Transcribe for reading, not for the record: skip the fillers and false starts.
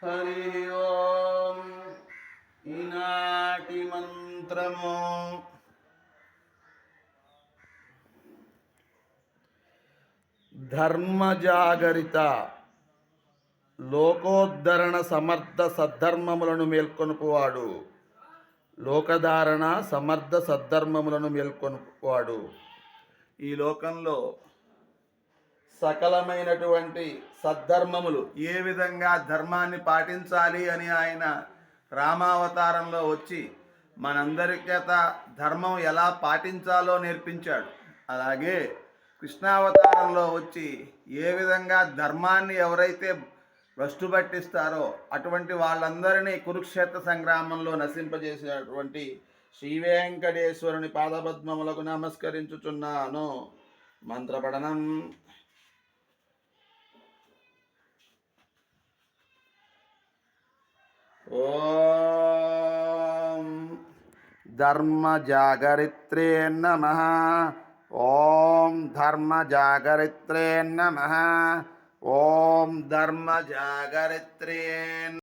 హరి ఓం. ఈనాటి మంత్రము ధర్మజాగరిత లోకోద్ధరణ సమర్థ సద్ధర్మములను మేల్కొనుపువాడు. లోకధారణ సమర్థ సద్ధర్మములను మేల్కొనుపువాడు. ఈ లోకంలో సకలమైనటువంటి సద్ధర్మములు ఏ విధంగా ధర్మాన్ని పాటించాలి అని ఆయన రామావతారంలో వచ్చి మనందరి చేత ధర్మం ఎలా పాటించాలో నేర్పించాడు. అలాగే కృష్ణావతారంలో వచ్చి ఏ విధంగా ధర్మాన్ని ఎవరైతే భ్రష్టు పట్టిస్తారో అటువంటి వాళ్ళందరినీ కురుక్షేత్ర సంగ్రామంలో నశింపజేసినటువంటి శ్రీ వెంకటేశ్వరుని పాదపద్మములకు నమస్కరించుచున్నాను. మంత్రపఠనం. ఓం ధర్మజాగరిత్రే నమః. ఓం ధర్మజాగరిత్రే నమః. ఓం ధర్మజాగరిత్రే